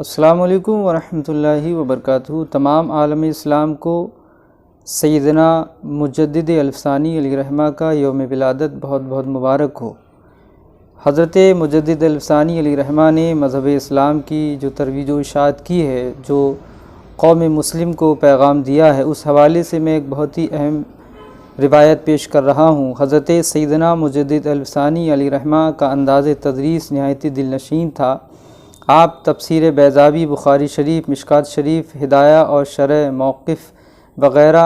السلام علیکم ورحمۃ اللہ وبرکاتہ۔ تمام عالم اسلام کو سیدنا مجدد الفسانی علیہ رحمہ کا یوم ولادت بہت بہت مبارک ہو۔ حضرت مجدد الفسانی علیہ رحمہ نے مذہب اسلام کی جو ترویج و اشاعت کی ہے، جو قوم مسلم کو پیغام دیا ہے، اس حوالے سے میں ایک بہت ہی اہم روایت پیش کر رہا ہوں۔ حضرت سیدنا مجدد الفسانی علیہ رحمہ کا انداز تدریس نہایت دل نشین تھا۔ آپ تفسیر بیضاوی، بخاری شریف، مشکوٰۃ شریف، ہدایہ اور شرح موقف وغیرہ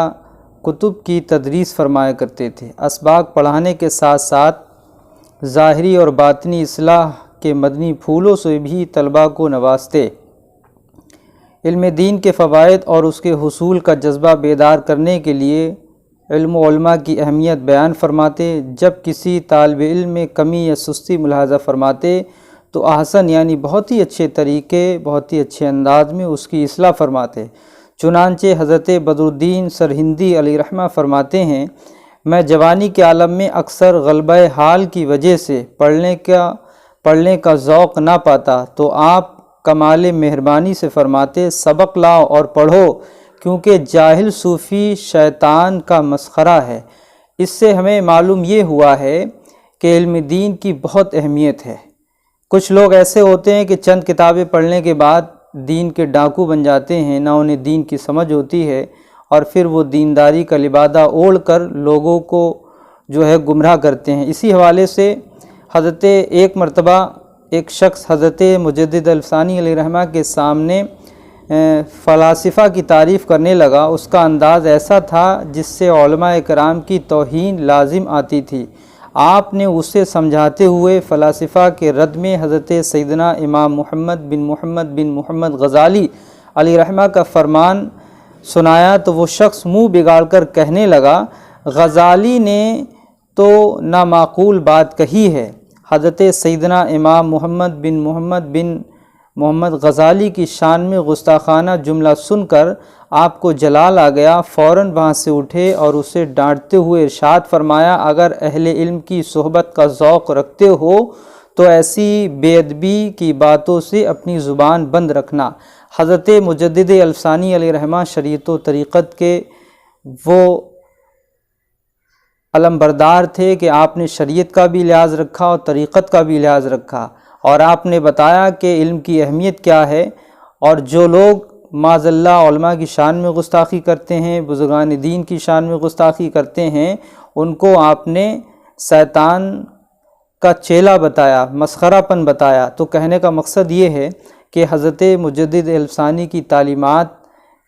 کتب کی تدریس فرمایا کرتے تھے۔ اسباق پڑھانے کے ساتھ ساتھ ظاہری اور باطنی اصلاح کے مدنی پھولوں سے بھی طلباء کو نوازتے۔ علم دین کے فوائد اور اس کے حصول کا جذبہ بیدار کرنے کے لیے علم و علماء کی اہمیت بیان فرماتے۔ جب کسی طالب علم میں کمی یا سستی ملاحظہ فرماتے تو احسن یعنی بہت ہی اچھے طریقے، بہت ہی اچھے انداز میں اس کی اصلاح فرماتے۔ چنانچہ حضرت بدرالدین سرہندی علیہ رحمہ فرماتے ہیں، میں جوانی کے عالم میں اکثر غلبہ حال کی وجہ سے پڑھنے کا ذوق نہ پاتا تو آپ کمال مہربانی سے فرماتے، سبق لاؤ اور پڑھو، کیونکہ جاہل صوفی شیطان کا مسخرہ ہے۔ اس سے ہمیں معلوم یہ ہوا ہے کہ علم دین کی بہت اہمیت ہے۔ کچھ لوگ ایسے ہوتے ہیں کہ چند کتابیں پڑھنے کے بعد دین کے ڈاکو بن جاتے ہیں، نہ انہیں دین کی سمجھ ہوتی ہے، اور پھر وہ دینداری کا لبادہ اوڑھ کر لوگوں کو گمراہ کرتے ہیں۔ اسی حوالے سے حضرت ایک مرتبہ ایک شخص حضرت مجدد الفسانی علیہ رحمہ کے سامنے فلاسفہ کی تعریف کرنے لگا۔ اس کا انداز ایسا تھا جس سے علماء کرام کی توہین لازم آتی تھی۔ آپ نے اسے سمجھاتے ہوئے فلاسفہ کے رد میں حضرت سیدنا امام محمد بن محمد غزالی علیہ رحمہ کا فرمان سنایا تو وہ شخص منہ بگاڑ کر کہنے لگا، غزالی نے تو نامعقول بات کہی ہے۔ حضرت سیدنا امام محمد بن محمد غزالی کی شان میں گستاخانہ جملہ سن کر آپ کو جلال آ گیا۔ فوراً وہاں سے اٹھے اور اسے ڈانٹتے ہوئے ارشاد فرمایا، اگر اہل علم کی صحبت کا ذوق رکھتے ہو تو ایسی بے ادبی کی باتوں سے اپنی زبان بند رکھنا۔ حضرت مجدد الفسانی علیہ رحمہ شریعت و طریقت کے وہ علمبردار تھے کہ آپ نے شریعت کا بھی لحاظ رکھا اور طریقت کا بھی لحاظ رکھا، اور آپ نے بتایا کہ علم کی اہمیت کیا ہے۔ اور جو لوگ معاذ اللہ علماء کی شان میں گستاخی کرتے ہیں، بزرگان دین کی شان میں گستاخی کرتے ہیں، ان کو آپ نے شیطان کا چیلا بتایا، مسخرہ پن بتایا۔ تو کہنے کا مقصد یہ ہے کہ حضرت مجدد الفسانی کی تعلیمات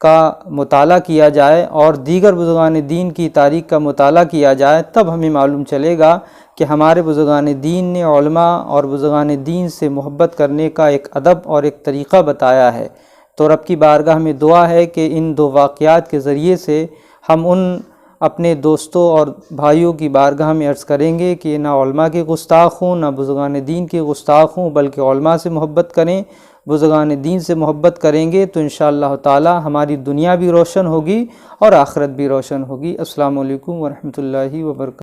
کا مطالعہ کیا جائے اور دیگر بزرگان دین کی تاریخ کا مطالعہ کیا جائے، تب ہمیں معلوم چلے گا کہ ہمارے بزرگان دین نے علماء اور بزرگان دین سے محبت کرنے کا ایک ادب اور ایک طریقہ بتایا ہے۔ تو رب کی بارگاہ میں دعا ہے کہ ان دو واقعات کے ذریعے سے ہم ان اپنے دوستوں اور بھائیوں کی بارگاہ میں عرض کریں گے کہ نہ علماء کے گستاخ ہوں، نہ بزرگان دین کے گستاخ ہوں، بلکہ علماء سے محبت کریں، بزرگان دین سے محبت کریں گے تو انشاءاللہ تعالی ہماری دنیا بھی روشن ہوگی اور آخرت بھی روشن ہوگی۔ السلام علیکم ورحمۃ اللہ وبرکاتہ۔